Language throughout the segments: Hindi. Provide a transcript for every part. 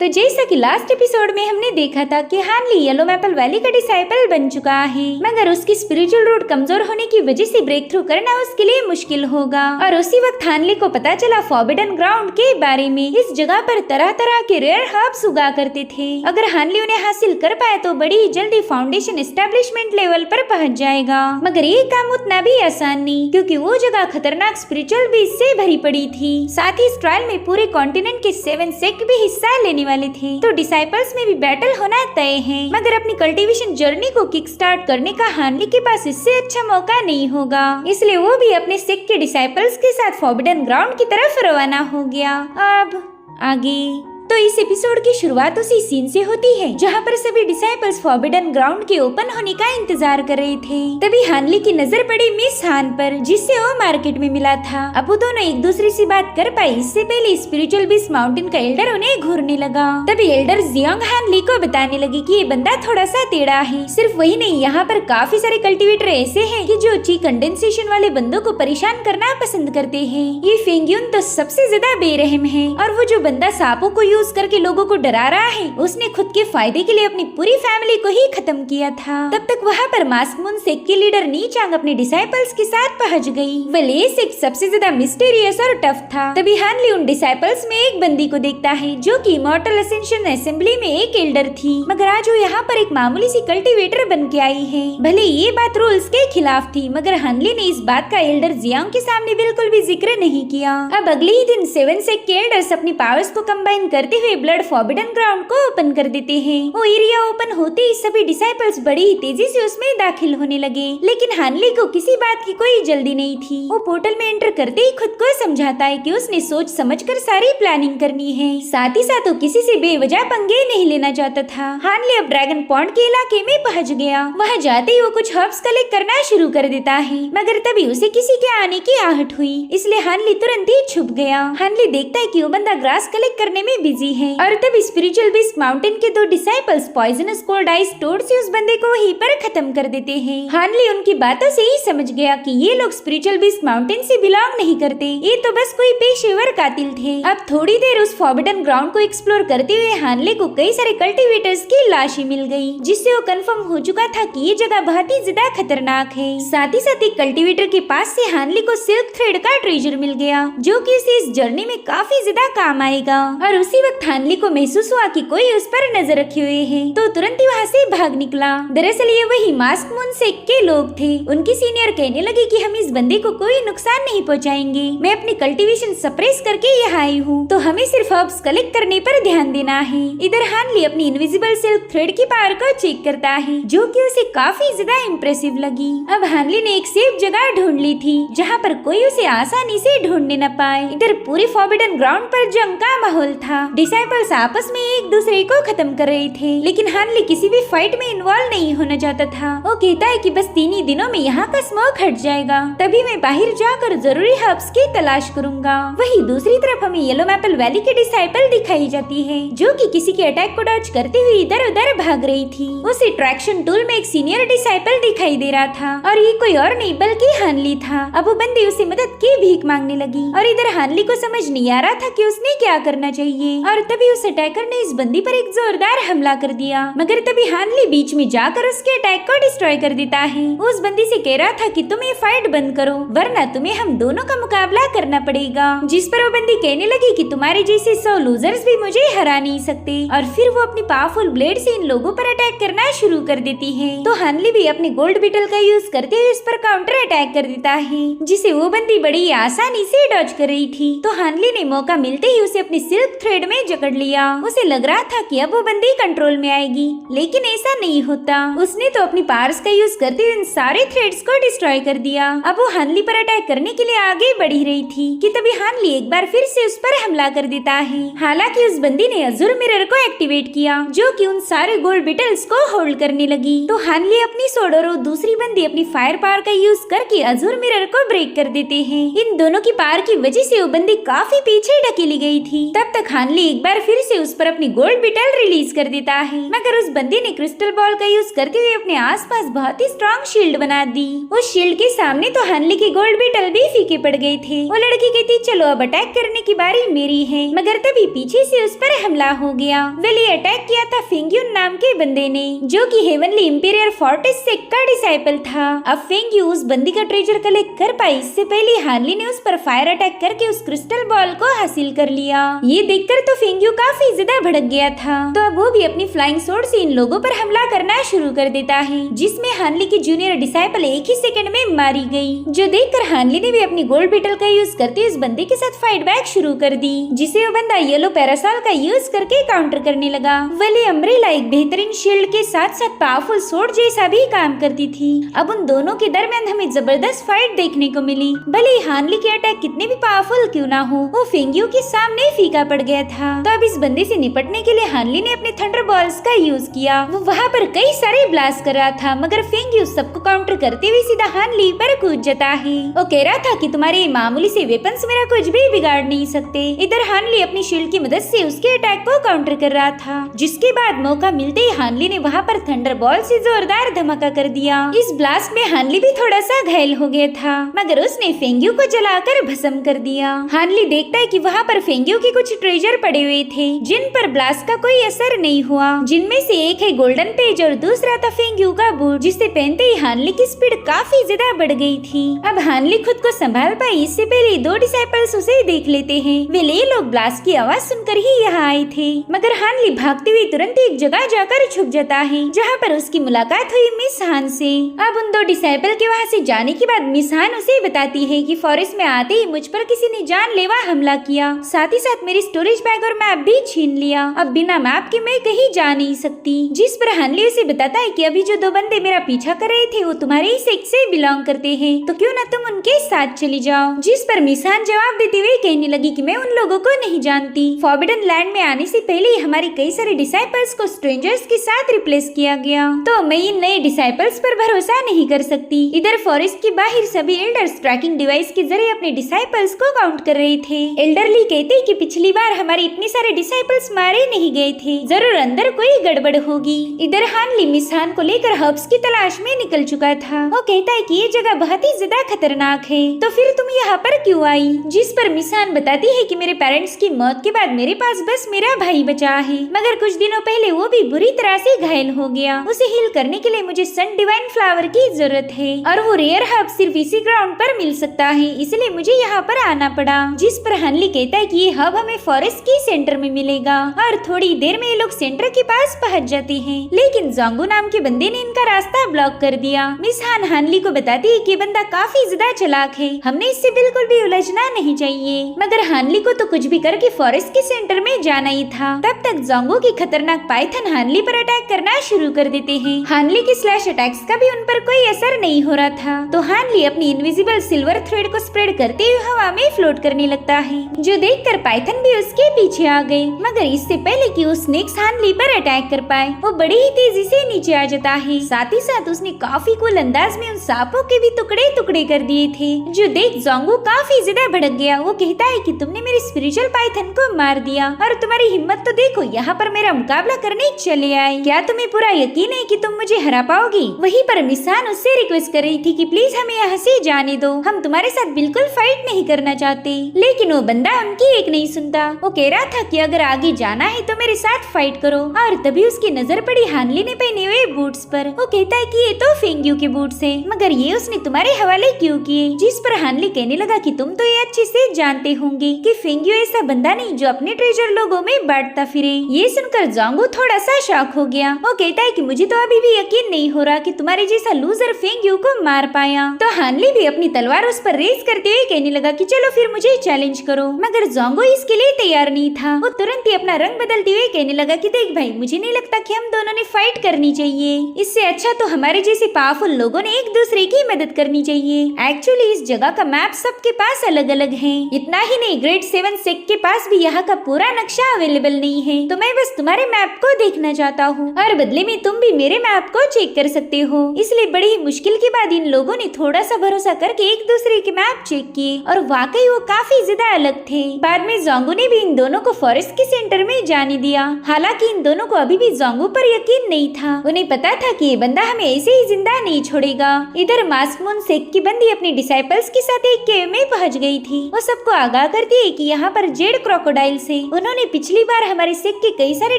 तो जैसा कि लास्ट एपिसोड में हमने देखा था कि हानली येलो मैपल वैली का डिसाइपल बन चुका है, मगर उसकी स्पिरिचुअल रूट कमजोर होने की वजह से ब्रेक थ्रू करना उसके लिए मुश्किल होगा। और उसी वक्त हानली को पता चला फॉरबिडन ग्राउंड के बारे में। इस जगह पर तरह तरह के रेयर हर्ब्स उगा करते थे। अगर हानली उन्हें हासिल कर पाए तो बड़ी ही जल्दी फाउंडेशन एस्टेब्लिशमेंट लेवल पर पहुंच जाएगा। मगर ये काम उतना भी आसान नहीं, क्योंकि वो जगह खतरनाक स्पिरिचुअल बीज से भरी पड़ी थी। साथ ही इस ट्रायल में पूरे कॉन्टिनेंट के 7 सेक्ट भी हिस्सा लेने वाले थे, तो डिसाइपल्स में भी बैटल होना तय है। मगर अपनी कल्टीवेशन जर्नी को किक स्टार्ट करने का हानली के पास इससे अच्छा मौका नहीं होगा, इसलिए वो भी अपने सेक्ट के डिसाइपल्स के साथ फॉरबिडन ग्राउंड की तरफ रवाना हो गया। अब आगे तो इस एपिसोड की शुरुआत उसी सीन से होती है जहाँ पर सभी डिसाइपल्स फॉरबिडन ग्राउंड के ओपन होने का इंतजार कर रहे थे। तभी हानली की नजर पड़ी मिस हान पर, जिससे वो मार्केट में मिला था। अब वो दोनों एक दूसरे से बात कर पाए इससे पहले स्पिरिचुअल बीस्ट माउंटेन का एल्डर उन्हें घूरने लगा। तभी एल्डर जियोंग हानली को बताने लगे कि ये बंदा थोड़ा सा टेढ़ा है। सिर्फ वही नहीं, यहाँ पर काफी सारे कल्टिवेटर ऐसे हैं कि जो ची कंडेंसेशन वाले बंदों को परेशान करना पसंद करते हैं। ये फेंग्यून तो सबसे ज्यादा बेरहम है, और वो जो बंदा सांपों को यूज करके लोगों को डरा रहा है, उसने खुद के फायदे के लिए अपनी पूरी फैमिली को ही खत्म किया था। तब तक वहाँ पर मास्क मून सेक्ट की लीडर नी चांग अपने डिसाइपल्स के साथ पहुंच गई। वेल ये सेक्ट सबसे ज्यादा मिस्टीरियस और टफ था। तभी हानली उन डिसाइपल्स में एक बंदी को देखता है जो कि इमॉर्टल असेंशन असेंबली में एक एल्डर थी, मगर आज वो यहाँ पर एक मामूली सी कल्टीवेटर बन के आई है। भले ये बात रूल्स के खिलाफ थी, मगर हानली ने इस बात का एल्डर जियांग के सामने बिल्कुल भी जिक्र नहीं किया। अब अगले ही दिन 7 सेक्ट के एल्डर्स अपनी पावर्स को कंबाइन करते हुए ब्लड फॉरबिडन ग्राउंड को ओपन कर देते हैं। वो एरिया ओपन होते ही सभी डिसाइपल्स बड़ी ही तेजी से उसमें दाखिल होने लगे, लेकिन हानली को किसी बात की कोई जल्दी नहीं थी। वो पोर्टल में एंटर करते ही खुद को समझाता है कि उसने सोच समझकर सारी प्लानिंग करनी है। साथ ही साथ वो किसी से बेवजह पंगे नहीं लेना चाहता था। हानली अब ड्रैगन पॉन्ड के इलाके में पहुंच गया। वहाँ जाते ही वो कुछ हर्ब्स कलेक्ट करना शुरू कर देता है, मगर तभी उसे किसी के आने की आहट हुई, इसलिए हानली तुरंत ही छुप गया। हानली देखता है कि वो बंदा ग्रास कलेक्ट करने में बिजी है, और तब स्पिरिचुअल बीस्ट माउंटेन के 2 disciples poisonous cold ice toad से उस बंदे को वहीं पर खत्म कर देते हैं। हानली उनकी बातों से ही समझ गया कि ये लोग स्पिरिचुअल बीस्ट माउंटेन से बिलोंग नहीं करते, ये तो बस कोई पेशेवर कातिल थे। अब थोड़ी देर उस फॉरबिडन ग्राउंड को एक्सप्लोर करते हुए हानली को कई सारे कल्टीवेटर्स की लाशें मिल गई, जिससे वो कंफर्म हो चुका था कि ये जगह बहुत ही ज्यादा खतरनाक है। साथ ही साथ एक कल्टीवेटर के पास से हानली को सिल्क थ्रेड का ट्रेजर मिल गया, जो कि उसे इस जर्नी में काफी ज्यादा काम आएगा। और उसी वक्त हानली को महसूस हुआ कि कोई उस पर नजर रखे हुए है, तो तुरंत ही वहाँ से भाग निकला। दरअसल ये वही मास्क मून सेक्ट के लोग थे। उनकी सीनियर कहने लगी कि हम इस बंदे को कोई नुकसान नहीं पहुँचाएंगे, मैं अपनी कल्टीवेशन सप्रेस करके यहाँ आई हूँ, तो हमें सिर्फ हर्ब्स कलेक्ट करने पर ध्यान देना है। इधर हानली अपनी इनविजिबल सिल्क थ्रेड की पावर को चेक करता है, जो कि उसे काफी ज्यादा इम्प्रेसिव लगी। अब हानली ने एक सेफ जगह ढूंढ ली थी जहाँ पर कोई उसे आसानी से ढूंढने न पाए। इधर पूरे फॉरबिडन ग्राउंड पर जंग का माहौल था। डिसाइपल्स आपस में एक दूसरे को खत्म कर रहे थे, लेकिन हानली किसी भी फाइट में इन्वॉल्व नहीं होना चाहता था। वो कहता है कि बस 3 ही दिनों में यहाँ का स्मोक हट जाएगा, तभी मैं बाहर जाकर जरूरी हर्ब्स की तलाश करूंगा। वही दूसरी तरफ हमें येलो मैपल वैली के डिसाइपल दिखाई जाती है, जो कि किसी के अटैक को डॉज करते हुए इधर उधर भाग रही थी। उसे ट्रैक्शन टूल में एक सीनियर डिसाइपल दिखाई दे रहा था, और ये कोई और नहीं बल्कि हानली था। अब वो बंदी उसे मदद की भीख मांगने लगी, और इधर हानली को समझ नहीं आ रहा था कि उसने क्या करना चाहिए। और तभी उस अटैकर ने इस बंदी पर एक जोरदार हमला कर दिया, मगर तभी हानली बीच में जाकर उसके अटैक को डिस्ट्रॉय कर देता है। उस बंदी से कह रहा था कि तुम ये फाइट बंद करो, वरना तुम्हें हम दोनों का मुकाबला करना पड़ेगा। जिस पर वो बंदी कहने लगी कि तुम्हारे जैसे 100 लूजर्स भी मुझे हरा नहीं सकते, और फिर वो अपनी पावरफुल ब्लेड से इन लोगों पर अटैक करना शुरू कर देती है। तो हानली भी अपने गोल्ड बीटल का यूज करते हुए इस पर काउंटर अटैक कर देता है, जिसे वो बंदी बड़ी आसानी से डॉज कर रही थी। तो हानली ने मौका मिलते ही उसे अपनी सिल्क थ्रेड में जकड़ लिया। उसे लग रहा था कि अब वो बंदी कंट्रोल में आएगी, लेकिन ऐसा नहीं होता। उसने तो अपनी पावर्स का यूज करते हुए इन सारे थ्रेड्स को डिस्ट्रॉय कर दिया। अब वो हानली पर अटैक करने के लिए आगे बढ़ ही रही थी कि तभी हानली एक बार फिर से उस पर हमला कर देता है। हालांकि उस बंदी ने अजूर मिरर को एक्टिवेट किया, जो कि उन सारे गोल्ड बीटल्स को होल्ड करने लगी। तो हानली अपनी सोड और दूसरी बंदी अपनी फायर पावर का यूज करके अजूर मिरर को ब्रेक कर देते हैं। इन दोनों की पावर की वजह से वो बंदी काफी पीछे ढकेली गई थी। तब तक हानली हानली एक बार फिर से उस पर अपनी गोल्ड बीटल रिलीज कर देता है, मगर उस बंदे ने क्रिस्टल बॉल का यूज करते हुए अपने आसपास बहुत ही स्ट्रॉन्ग शील्ड बना दी। उस शील्ड के सामने तो हानली के गोल्ड बीटल भी फीके पड़ गए थे। वो लड़की कहती चलो अब अटैक करने की बारी मेरी है, मगर तभी पीछे से उस पर हमला हो गया। वेली अटैक किया था फेंग्यून नाम के बंदे ने, जो कि हेवनली इंपीरियर फोर्टिस से का डिसाइपल था। अब फेंग्यू उस बंदी का ट्रेजर कलेक्ट कर पाई, इससे पहले हानली ने उस पर फायर अटैक करके उस क्रिस्टल बॉल को हासिल कर लिया। ये देखकर तो फेंग्यू काफी ज्यादा भड़क गया था, तो अब वो भी अपनी फ्लाइंग स्वॉर्ड से इन लोगों पर हमला करना शुरू कर देता है, जिसमें हानली की जूनियर डिसाइपल एक ही सेकंड में मारी गई। जो देखकर हानली ने भी अपनी गोल्ड बीटल का यूज करते उस बंदे के साथ फाइट बैक शुरू कर दी, जिसे वो बंदा येलो पैरासॉल का यूज करके काउंटर करने लगा। वेली अम्ब्रेला एक बेहतरीन शील्ड के साथ साथ पावरफुल स्वॉर्ड जैसा भी काम करती थी। अब उन दोनों के दरमियान हमें जबरदस्त फाइट देखने को मिली। भले हानली के अटैक कितने भी पावरफुल क्यों ना हो, वो फेंग्यू के सामने फीका पड़ गया था। तो अब इस बंदे से निपटने के लिए हानली ने अपने थंडर बॉल्स का यूज किया। वो वहाँ पर कई सारे ब्लास्ट कर रहा था, मगर फेंग्यू सबको काउंटर करते हुए सीधा हानली पर कूद जाता है। वो कह रहा था कि तुम्हारे मामूली से वेपन्स मेरा कुछ भी बिगाड़ नहीं सकते। इधर हानली अपनी शील्ड की मदद से उसके अटैक को काउंटर कर रहा था, जिसके बाद मौका मिलते ही हानली ने वहाँ पर थंडर बॉल से जोरदार धमाका कर दिया। इस ब्लास्ट में हानली भी थोड़ा सा घायल हो गया था, मगर उसने फेंग्यू को जलाकर भस्म कर दिया। हानली देखता है कि वहाँ पर फेंग्यू के कुछ ट्रेजर पड़े हुए थे, जिन पर ब्लास्ट का कोई असर नहीं हुआ, जिनमें से एक है गोल्डन पेज और दूसरा था फेंग्यू का बूट, जिसे पहनते ही हानली की स्पीड काफी ज्यादा बढ़ गई थी। अब हानली खुद को संभाल पाई, इससे पहले दो डिसाइपल्स उसे देख लेते हैं। वे लोग ब्लास्ट की आवाज सुनकर ही यहाँ आए थे, मगर हानली भागते हुए तुरंत एक जगह जाकर छुप जाता है, जहाँ पर उसकी मुलाकात हुई मिस हान से। अब उन दो डिसाइपल के वहाँ से जाने के बाद मिस हान उसे बताती है कि फॉरेस्ट में आते ही मुझ पर किसी ने जानलेवा हमला किया, साथ ही साथ मेरी स्टोरेज बैग और मैप भी छीन लिया। अब बिना मैप के मैं कहीं जा नहीं सकती। जिस पर हानली उसे बताता है कि अभी जो दो बंदे मेरा पीछा कर रहे थे वो तुम्हारे ही सेक्ट से बिलोंग करते हैं, तो क्यों ना तुम उनके साथ चली जाओ। जिस पर मिस हान जवाब देते हुए कहने लगी कि मैं उन लोगों को नहीं जानती। फॉरबिडन लैंड में आने से पहले ही हमारे कई सारे डिसाइपल्स को स्ट्रेंजर्स के साथ रिप्लेस किया गया, तो मैं इन नए डिसाइपल्स पर भरोसा नहीं कर सकती। इधर फॉरेस्ट के बाहर सभी एल्डर्स ट्रैकिंग डिवाइस के जरिए अपने डिसाइपल्स को काउंट कर रहे थे। एल्डरली कहते कि पिछली बार हमारे इतने सारे डिसाइपल्स मारे नहीं गए थे, जरूर अंदर कोई गड़बड़ होगी। इधर हानली मिस हान को लेकर हर्ब्स की तलाश में निकल चुका था। वो कहता है कि ये जगह बहुत ही ज्यादा खतरनाक है, तो फिर तुम यहाँ पर क्यों आई। जिस पर मिस हान बताती है कि मेरे पेरेंट्स की मौत के बाद मेरे पास बस मेरा भाई बचा है, मगर कुछ दिनों पहले वो भी बुरी तरह से घायल हो गया। उसे हील करने के लिए मुझे सन डिवाइन फ्लावर की जरूरत है, और वो रेयर हर्ब सिर्फ इसी ग्राउंड पर मिल सकता है, इसलिए मुझे यहाँ पर आना पड़ा। जिस पर हानली कहता है कि ये हर्ब हमें फॉरेस्ट की सेंटर में मिलेगा, और थोड़ी देर में ये लोग सेंटर के पास पहुँच जाते हैं, लेकिन जोंगू नाम के बंदे ने इनका रास्ता ब्लॉक कर दिया। मिस हान हानली को बताती है कि बंदा काफी ज्यादा चालाक है, हमने इससे बिल्कुल भी उलझना नहीं चाहिए। मगर हानली को तो कुछ भी करके फॉरेस्ट के सेंटर में जाना ही था। तब तक जोंगू की खतरनाक पाइथन हानली पर अटैक करना शुरू कर देते हैं। हानली के स्लैश अटैक्स का भी उन पर कोई असर नहीं हो रहा था, तो हानली अपनी इनविजिबल सिल्वर थ्रेड को स्प्रेड करते हुए हवा में फ्लोट करने लगता है, जो देखकर पाइथन भी उसके पीछे आ गई। मगर इससे पहले कि वो स्नेक्स हानली पर अटैक कर पाए, वो बड़ी ही तेजी से नीचे आ जाता है। साथ ही साथ उसने काफी कूल अंदाज में उन सांपों के भी टुकड़े टुकड़े कर दिए थे, जो देख जोंगू काफी ज्यादा भड़क गया। वो कहता है कि तुमने मेरी स्पिरिचुअल पाइथन को मार दिया, और तुम्हारी हिम्मत तो देखो, यहाँ पर मेरा मुकाबला करने चले आए। क्या तुम्हें पूरा यकीन है कि तुम मुझे हरा पाओगी। वहीं पर मिस हान उससे रिक्वेस्ट कर रही थी कि प्लीज हमें यहाँ से जाने दो, हम तुम्हारे साथ बिल्कुल फाइट नहीं करना चाहते। लेकिन वो बंदा उनकी एक नहीं सुनता। वो कह रहा था कि अगर आगे जाना है तो मेरे साथ फाइट करो। और तभी उसकी नजर पड़ी हानली ने पहने हुए बूट्स पर। वो कहता है कि ये तो फेंग्यू के बूट्स हैं, मगर ये उसने तुम्हारे हवाले क्यों किए। जिस पर हानली कहने लगा कि तुम तो ये अच्छे से जानते होंगे कि फेंग्यू ऐसा बंदा नहीं जो अपने ट्रेजर लोगों में बांटता फिरे। ये सुनकर जोंगू थोड़ा सा शॉक हो गया। वो कहता है कि मुझे तो अभी भी यकीन नहीं हो रहा कि तुम्हारे जैसा लूजर फेंग्यू को मार पाया। तो हानली भी अपनी तलवार उस पर रेस करते हुए कहने लगा कि चलो फिर मुझे चैलेंज करो, मगर जोंगू इसके लिए तैयार नहीं था। वो तुरंत ही अपना रंग बदलते हुए कहने लगा कि देख भाई, मुझे नहीं लगता कि हम दोनों ने फाइट करनी चाहिए, इससे अच्छा तो हमारे जैसे पावरफुल लोगों ने एक दूसरे की मदद करनी चाहिए। एक्चुअली इस जगह का मैप सबके पास अलग अलग है। इतना ही नहीं, ग्रेड 7 सेक्ट के पास भी यहाँ का पूरा नक्शा अवेलेबल नहीं है, तो मैं बस तुम्हारे मैप को देखना चाहता हूँ, और बदले में तुम भी मेरे मैप को चेक कर सकते हो। इसलिए बड़ी ही मुश्किल के बाद इन लोगों ने थोड़ा सा भरोसा करके एक दूसरे के मैप चेक किए, और वाकई वो काफी ज्यादा अलग थे। बाद में जोंगू ने भी इन दोनों दोनों को फॉरेस्ट के सेंटर में जाने दिया। हालांकि इन दोनों को अभी भी जोंगू पर यकीन नहीं था। उन्हें पता था कि ये बंदा हमें ऐसे ही जिंदा नहीं छोड़ेगा। इधर मास्क मून सेक की बंदी अपने डिसाइपल्स के साथ एक केव में पहुंच गई थी। वो सबको आगाह करती है कि यहाँ पर जेड क्रोकोडाइल से उन्होंने पिछली बार हमारे सेक के कई सारे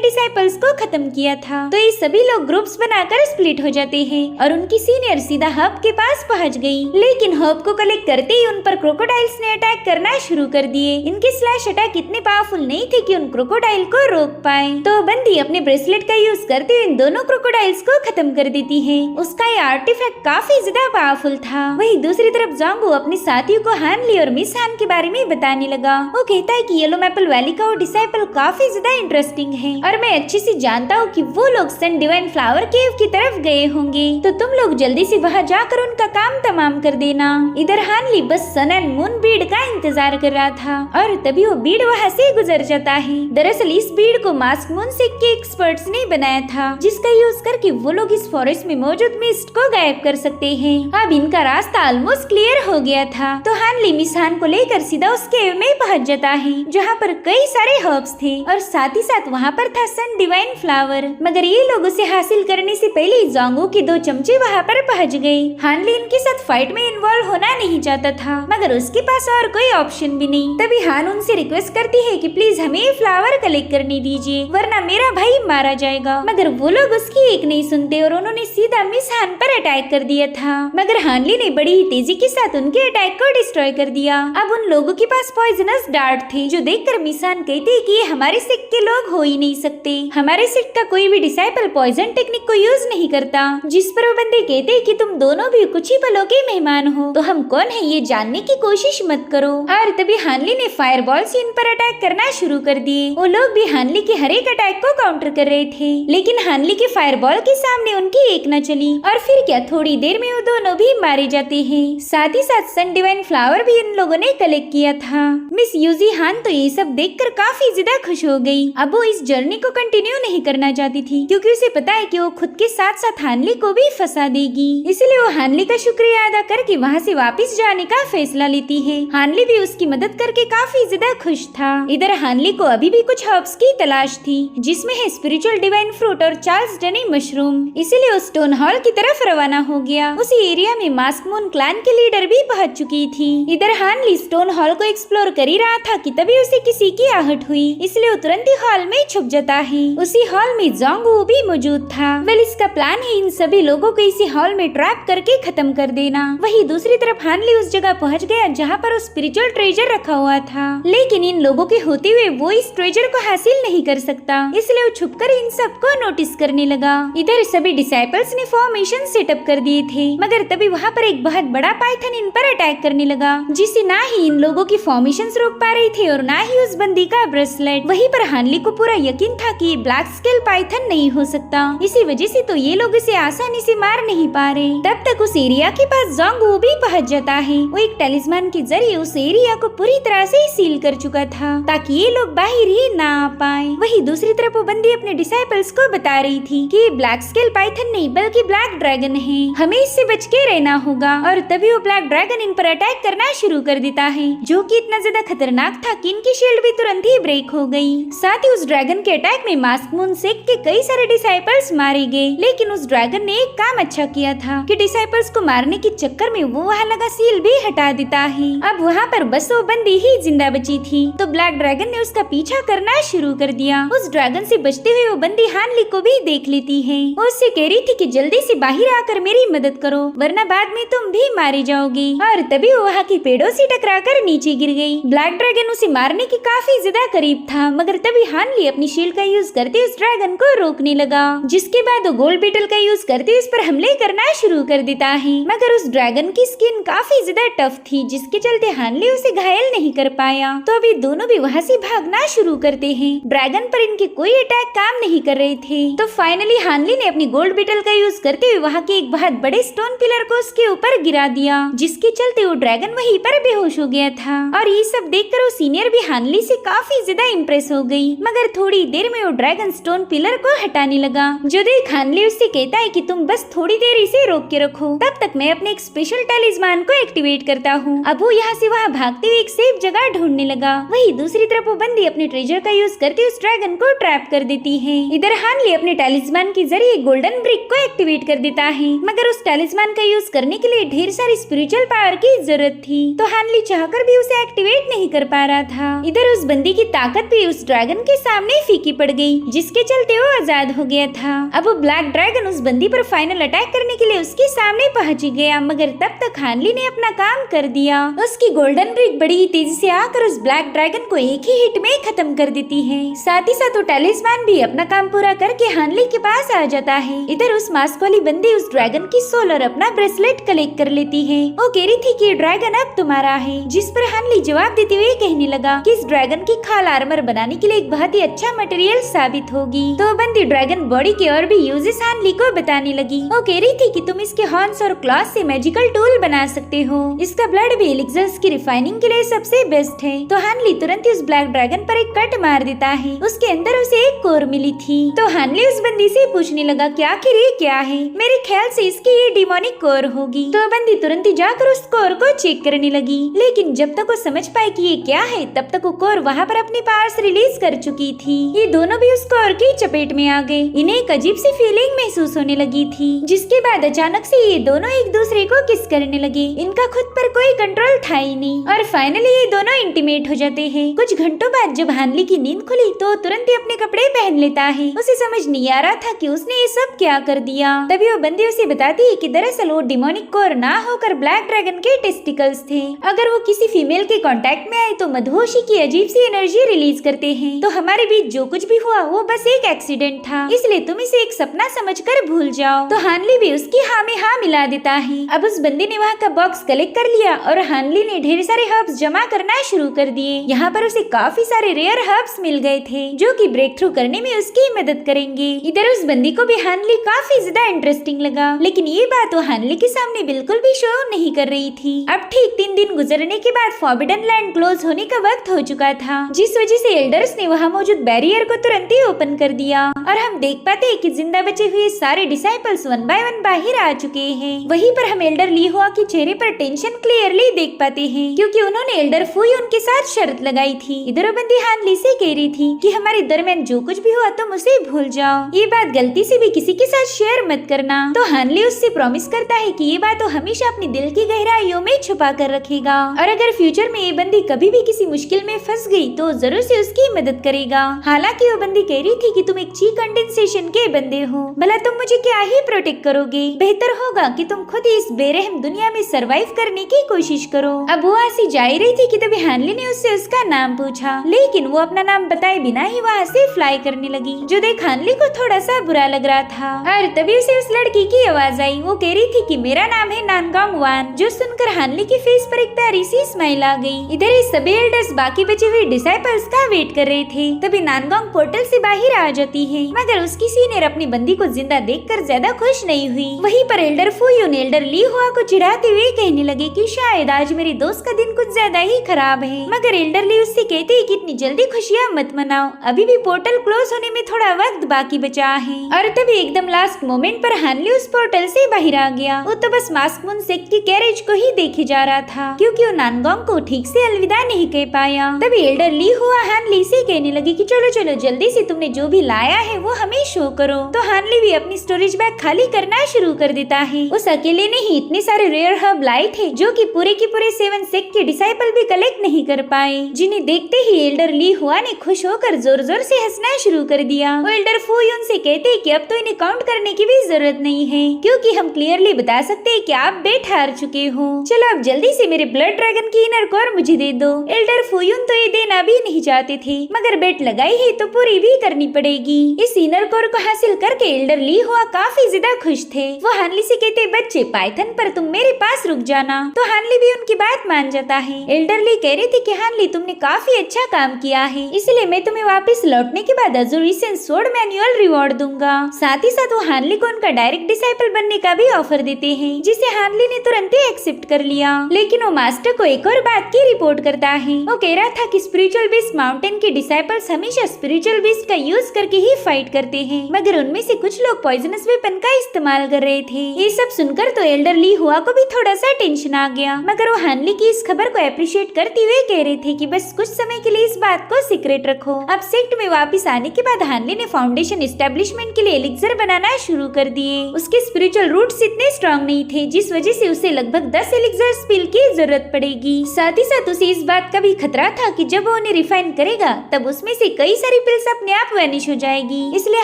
डिसाइपल्स को खत्म किया था। तो ये सभी लोग ग्रुप्स बनाकर स्प्लिट हो जाते हैं और उनकी सीनियर सीधा हब के पास पहुंच गई। लेकिन हब को कलेक्ट करते ही उन पर क्रोकोडाइल्स ने अटैक करना शुरू कर दिए। इनके स्लैश अटैक इतने पावरफुल नहीं थे कि उन क्रोकोडाइल को रोक पाए। तो बंदी अपने ब्रेसलेट का यूज करते हुए इन दोनों क्रोकोडाइल्स को खत्म कर देती है। उसका ये आर्टिफैक्ट काफी ज्यादा पावरफुल था। वही दूसरी तरफ जोंगू अपने साथियों को हान ली और मिस हान के बारे में बताने लगा। वो कहता है कि येलो मैपल वैली का वो डिसाइपल काफी ज्यादा इंटरेस्टिंग है और मैं अच्छे से जानता हूँ कि वो लोग सन डिवाइन फ्लावर केव की तरफ गए होंगे। तो तुम लोग जल्दी से वहाँ जाकर उनका काम तमाम कर देना। इधर हानली बस सन एंड मून बीड का इंतजार कर रहा था और तभी वो बीड वहाँ से गुजर जाता है। दरअसल इस बीड को मास्क मून सेक के एक्सपर्ट्स ने बनाया था, जिसका यूज करके वो लोग इस फॉरेस्ट में मौजूद मिस्ट को गायब कर सकते हैं। अब इनका रास्ता ऑलमोस्ट क्लियर हो गया था। तो हानली मिस हान को लेकर सीधा उस केव में पहुंच जाता है जहाँ पर कई सारे हर्ब्स थे और साथ ही साथ वहाँ पर था सन डिवाइन फ्लावर। मगर ये लोग उसे हासिल करने से पहले जोंगू के 2 चमचे वहाँ पर पहुँच गए। हानली इनके साथ फाइट में इन्वॉल्व होना नहीं चाहता था, मगर उसके पास और कोई ऑप्शन भी नहीं। तभी हान उनसे रिक्वेस्ट करती है कि प्लीज हमें फ्लावर कलेक्ट करने दीजिए, वरना मेरा भाई मारा जाएगा। मगर वो लोग उसकी एक नहीं सुनते और उन्होंने सीधा मिस हान पर अटैक कर दिया था। मगर हानली ने बड़ी ही तेजी के साथ उनके अटैक को डिस्ट्रॉय कर दिया। अब उन लोगों के पास पॉइजनस डार्ट थे, जो देखकर मिस हान कहती है कि ये हमारे सेक्ट के लोग हो ही नहीं सकते। हमारे सेक्ट का कोई भी डिसाइपल पॉइजन टेक्निक को यूज नहीं करता। जिस पर वो बंदे कहते हैं कि तुम दोनों भी कुछ ही पलों के मेहमान हो, तो हम कौन है ये जानने की कोशिश मत करो। और तभी हानली ने फायरबॉल से इन पर अटैक करना शुरू कर दिए। वो लोग भी हानली के हर एक अटैक को काउंटर कर रहे थे, लेकिन हानली के फायरबॉल के सामने उनकी एक न चली। और फिर क्या, थोड़ी देर में वो दोनों भी मारे जाते हैं। साथ ही साथ सन डिवाइन फ्लावर भी इन लोगों ने कलेक्ट किया था। मिस यूजी हान तो ये सब देखकर काफी ज्यादा खुश हो गई। अब वो इस जर्नी को कंटिन्यू नहीं करना चाहती थी, क्योंकि उसे पता है कि वो खुद के साथ साथ हानली को भी फंसा देगी। इसलिए वो हानली का शुक्रिया अदा करके वहाँ से वापस जाने का फैसला लेती है। हानली भी उसकी मदद करके काफी ज्यादा खुश था। इधर हानली को अभी भी कुछ हर्ब्स की तलाश थी, जिसमें है स्पिरिचुअल डिवाइन फ्रूट और चार्ल्स डनी मशरूम। इसीलिए वो स्टोन हॉल की तरफ रवाना हो गया। उसी एरिया में मास्क मून क्लैन के लीडर भी पहुंच चुकी थी। इधर हानली स्टोन हॉल को एक्सप्लोर कर ही रहा था कि तभी उसे किसी की आहट हुई, इसलिए वो तुरंत ही हॉल में छुप जाता है। उसी हॉल में जोंगू भी मौजूद था। वेल, इसका प्लान है इन सभी लोगों को इसी हॉल में ट्रैप करके खत्म कर देना। वही दूसरी तरफ हानली उस जगह पहुंच गया जहाँ पर वो स्पिरिचुअल ट्रेजर रखा हुआ था, लेकिन इन लोगों के होते हुए वो इस ट्रेजर को हासिल नहीं कर सकता, इसलिए वो छुपकर इन सबको नोटिस करने लगा। इधर सभी डिसाइपल्स ने फॉर्मेशन सेटअप कर दिए थे, मगर तभी वहाँ पर एक बहुत बड़ा पाइथन इन पर अटैक करने लगा, जिससे ना ही इन लोगों की फॉर्मेशन रोक पा रही थी और ना ही उस बंदी का ब्रेसलेट। वहीं पर हानली को पूरा यकीन था कि ये ब्लैक स्केल पाइथन नहीं हो सकता, इसी वजह से तो ये लोग इसे आसानी से मार नहीं पा रहे। तब तक उस एरिया के पास जोंगू भी पहुंच जाता है। वो एक टेलिस्मान के जरिए उस एरिया को पूरी तरह से सील कर चुका था, ताकि ये लोग बाहर ही ना आ पाए। वही दूसरी तरफ वो बंदी अपने डिसाइपल्स को बता रही थी कि ब्लैक स्केल पाइथन नहीं बल्कि ब्लैक ड्रैगन है, हमें इससे बच के रहना होगा। और तभी वो ब्लैक ड्रैगन इन पर अटैक करना शुरू कर देता है, जो कि इतना ज्यादा खतरनाक था कि इनकी शील्ड भी तुरंत ही ब्रेक हो गई। साथ ही उस ड्रैगन के अटैक में मास्क मून सेक के कई सारे डिसाइपल्स मारे गए, लेकिन उस ड्रैगन ने एक काम अच्छा किया था कि डिसाइपल्स को मारने के चक्कर में वो वहाँ लगा सील भी हटा देता है। अब वहाँ पर बस वो बंदी ही जिंदा बची थी, तो ब्लैक ड्रैगन ने उसका पीछा करना शुरू कर दिया। उस ड्रैगन से बचते हुए वो बंदी हानली को भी देख लेती है। वो उससे कह रही थी कि जल्दी से बाहर आकर मेरी मदद करो, वरना बाद में तुम भी मारे जाओगे। और तभी वो वहाँ की पेड़ों से टकराकर नीचे गिर गई। ब्लैक ड्रैगन उसे मारने के काफी ज्यादा करीब था, मगर तभी हानली अपनी शील्ड का यूज करते उस ड्रैगन को रोकने लगा, जिसके बाद वो गोल्ड बीटल का यूज करते उस पर हमले करना शुरू कर देता है। मगर उस ड्रैगन की स्किन काफी ज्यादा टफ थी, जिसके चलते हानली उसे घायल नहीं कर पाया। तो अभी दोनों भी वहाँ से भागना शुरू करते हैं। ड्रैगन पर इनके कोई अटैक काम नहीं कर रहे थे। तो फाइनली हानली ने अपनी गोल्ड बीटल का यूज करते हुए वहाँ के एक बहुत बड़े स्टोन पिलर को उसके ऊपर गिरा दिया, जिसके चलते वो ड्रैगन वहीं पर बेहोश हो गया था। और ये सब देखकर वो सीनियर भी हानली से काफी ज्यादा इम्प्रेस हो गई। मगर थोड़ी देर में वो ड्रैगन स्टोन पिलर को हटाने लगा, जो देख हानली उससे कहता है कि तुम बस थोड़ी देर इसे रोक के रखो, तब तक मैं अपने एक स्पेशल टैलिस्मान को एक्टिवेट करता हूँ। अब वो यहाँ से वहाँ भागते हुए एक सेफ जगह ढूंढने लगा। वही दूसरी तरफ वो बंदी अपने ट्रेजर का यूज करके उस ड्रैगन को ट्रैप कर देती है। इधर हानली अपने टैलिस्मान के जरिए गोल्डन ब्रिक को एक्टिवेट कर देता है, मगर उस टैलिस्मान का यूज करने के लिए ढेर सारी स्पिरिचुअल पावर की जरूरत थी, तो हानली चाहकर भी उसे एक्टिवेट नहीं कर पा रहा था। इधर उस बंदी की ताकत भी उस ड्रैगन के सामने फीकी पड़ गई, जिसके चलते वो आजाद हो गया था। अब वो ब्लैक ड्रैगन उस बंदी पर फाइनल अटैक करने के लिए उसके सामने पहुंच गया, मगर तब तक हानली ने अपना काम कर दिया। उसकी गोल्डन ब्रिक बड़ी तेजी से आकर उस ब्लैक ड्रैगन को एक ही हिट में खत्म कर देती है। साथ ही साथ वो टैलिस्मान भी अपना काम पूरा करके हानली के पास आ जाता है। इधर उस मास्क वाली बंदी उस ड्रैगन की सोल और अपना ब्रेसलेट कलेक्ट कर लेती है। वो कह रही थी कि ये ड्रैगन अब तुम्हारा है, जिस पर हानली जवाब देते हुए कहने लगा कि इस ड्रैगन की खाल आर्मर बनाने के लिए एक बहुत ही अच्छा मटेरियल साबित होगी। तो बंदी ड्रैगन बॉडी के और भी यूजेस हानली को बताने लगी। वो कह रही थी कि तुम इसके हॉर्न्स और क्लॉज से मैजिकल टूल बना सकते हो। इसका ब्लड भी एलिक्सर्स की रिफाइनिंग के लिए सबसे बेस्ट है। तो हानली तुरंत ही उस ब्लैक ड्रैगन पर एक कट मार देता है। उसके अंदर उसे एक कोर मिली थी। तो हानली उस बंदी से पूछने लगा कि आखिर ये क्या है? मेरे ख्याल से इसकी ये डिमोनिक कोर होगी। तो बंदी तुरंत ही जाकर उस कोर को चेक करने लगी, लेकिन जब तक वो समझ पाए कि ये क्या है, तब तक वो कोर वहाँ पर अपनी पावर्स रिलीज कर चुकी थी। ये दोनों भी उस कोर की चपेट में आ गए। इन्हें एक अजीब सी फीलिंग महसूस होने लगी थी, जिसके बाद अचानक से ये दोनों एक दूसरे को किस करने लगे। इनका खुद पर कोई कंट्रोल था ही नहीं, और फाइनली ये दोनों इंटीमेट हो जाते हैं। कुछ घंटों बाद जब हानली की नींद खुली तो तुरंत ही अपने कपड़े पहन लेता है। उसे समझ नहीं आ रहा था कि उसने ये सब क्या कर दिया। तभी वो बंदी उसे बताती है कि दरअसल वो डिमोनिक कोर ना होकर ब्लैक ड्रैगन के टेस्टिकल्स थे। अगर वो किसी फीमेल के कांटेक्ट में आए तो मधुहोशी की अजीब सी एनर्जी रिलीज करते हैं। तो हमारे बीच जो कुछ भी हुआ वो बस एक एक्सीडेंट था, इसलिए तुम इसे एक सपना समझकर भूल जाओ। तो हानली भी उसकी हाँ में हाँ मिला देता है। अब उस बंदी ने वहाँ का बॉक्स कलेक्ट कर लिया और हानली ने ढेर सारे हर्ब्स जमा करना शुरू कर दिए। यहाँ पर उसे काफी सारे रेयर हर्ब्स मिल गए थे, जो कि ब्रेक थ्रू करने में उसकी मदद करेंगे। इधर उस बंदी को भी हानली काफी ज्यादा इंटरेस्टिंग लगा, लेकिन ये बात वो हानली के सामने बिल्कुल भी शो नहीं कर रही थी। अब ठीक 3 दिन गुजरने के बाद फॉरबिडन लैंड क्लोज होने का वक्त हो चुका था, जिस वजह से एल्डर्स ने वहाँ मौजूद बैरियर को तुरंत ही ओपन कर दिया और हम देख पाते हैं कि जिंदा बचे हुए सारे डिसाइपल्स 1 बाय 1 बाहर आ चुके हैं। वहीं पर हम एल्डर ली हुआ के चेहरे पर टेंशन क्लियरली देख पाते हैं, क्योंकि उन्होंने एल्डर फुई उनके साथ शर्त लगाई थी। इधर बंदी हानली से कह रही थी कि हमारे दरमियान जो कुछ भी हुआ तुम उसे भूल जाओ, ये बात गलती से भी किसी के साथ शेयर मत करना। तो हानली उससे प्रॉमिस करता है कि ये बात वो हमेशा अपनी दिल की गहराइयों में छुपा कर रखेगा, और अगर फ्यूचर में ये बंदी कभी भी किसी मुश्किल में फंस गई तो जरूर से उसकी मदद करेगा। हालांकि वो बंदी कह रही थी कि तुम एक ची कंडेंसेशन के बंदे हो, भला तुम मुझे क्या ही प्रोटेक्ट करोगे? बेहतर होगा कि तुम खुद ही इस बेरहम दुनिया में सरवाइव करने की कोशिश करो। अब वो ऐसी जा रही थी कि तभी हानली ने उससे उसका नाम पूछा, लेकिन वो अपना नाम बताए बिना ही वहाँ से फ्लाई करने लगी, जो देख हानली को थोड़ा सा बुरा लग रहा था। और तभी उसे उस लड़की की आवाज आई। वो कह रही थी कि मेरा नाम है नानगोंग वान, जो सुनकर हानली के फेस पर एक प्यारी सी स्माइल आ गई। इधर ये सभी एल्डर्स बाकी बचे हुए डिसाइपल्स का वेट कर रहे थे। तभी नानगोंग पोर्टल से बाहर आ जाती है, मगर उसकी सीनियर अपनी बंदी को जिंदा देखकर ज्यादा खुश नहीं हुई। वहीं पर एल्डर फुयून एल्डर ली हुआ को चिढ़ाते हुए कहने लगे कि शायद आज मेरे दोस्त का दिन कुछ ज्यादा ही खराब है, मगर एल्डर ली उससे कहते हैं कि इतनी जल्दी खुशियाँ मत मनाओ, अभी भी पोर्टल क्लोज होने में थोड़ा वक्त बाकी बचा है। और तभी एकदम लास्ट मोमेंट पर हानली उस पोर्टल से बाहर आ गया। वो तो बस मास्क मून सेक्ट की कैरेज को ही देखे जा रहा था, क्योंकि वो नानगोंग को ठीक से अलविदा नहीं कह पाया। तभी एल्डर ली हुआ हानली से कहने लगी कि चलो चलो जल्दी से तुमने जो भी लाया है वो हमें शो करो। तो हानली भी अपनी स्टोरेज बैग खाली करना शुरू कर देता है। उस अकेले ने ही इतने सारे रेयर हर्ब लाए थे, जो कि पूरे के पूरे 7 सेक्ट के डिसाइपल भी कलेक्ट नहीं कर पाए, जिन्हें देखते ही एल्डर ली हुआ ने खुश होकर जोर जोर से हंसना शुरू कर दिया। वो एल्डर फुयून से कहते हैं कि अब तो इन्हें काउंट करने की भी जरूरत नहीं है, क्योंकि हम क्लियरली बता सकते हैं कि आप बेट हार चुके हो। चलो अब जल्दी से मेरे ब्लड ड्रैगन की इनर कोर मुझे दे दो। एल्डर फुयून तो ये देना भी नहीं चाहते थे, मगर बेट लगाई है तो पूरी भी करनी पड़ेगी। इस इनर कोर को हासिल करके एल्डर ली हुआ काफी ज्यादा खुश थे। वो हानली से कहते बच्चे पाइथन पर तुम मेरे पास रुक जाना। तो हानली भी उनकी बात मान जाता है। एल्डर ली कह रही थी कि हानली तुमने काफी अच्छा काम किया है, इसलिए मैं तुम्हें वापस लौटने के बाद अजुरिसन सोर्ड मैनुअल रिवॉर्ड दूंगा। साथ ही साथ वो हानली को उनका डायरेक्ट डिसाइपल बनने का भी ऑफर देते हैं, जिसे हानली ने तुरंत ही एक्सेप्ट कर लिया। लेकिन वो मास्टर को एक और बात की रिपोर्ट करता है। वो कह रहा था कि स्पिरिचुअल बीस्ट माउंटेन के डिसाइपल्स हमेशा स्पिरिचुअल बीस्ट का यूज करके ही फाइट करते हैं, मगर उनमें से कुछ लोग पॉइजनस वेपन का इस्तेमाल कर रहे थे। ये सब सुनकर तो एल्डर ली हुआ को भी थोड़ा सा टेंशन आ गया, मगर वो हानली की इस खबर को अप्रिशिएट करते हुए कह रहे थे कि बस कुछ समय के लिए इस बात को सीक्रेट रखो। अब सेक्ट में वापस आने के बाद हानली ने फाउंडेशन एस्टेब्लिशमेंट के लिए एलिक्सर बनाना शुरू कर दिए। उसके स्पिरिचुअल रूट्स इतने स्ट्रॉन्ग नहीं थे, जिस वजह से उसे लगभग 10 एलिक्सर स्पिल की जरूरत पड़ेगी। साथ ही साथ उसे इस बात का भी खतरा था कि जब वो उन्हें रिफाइन करेगा तब उसमें से कई सारी पिल्स अपने आप वैनिश हो जाएगी। इसलिए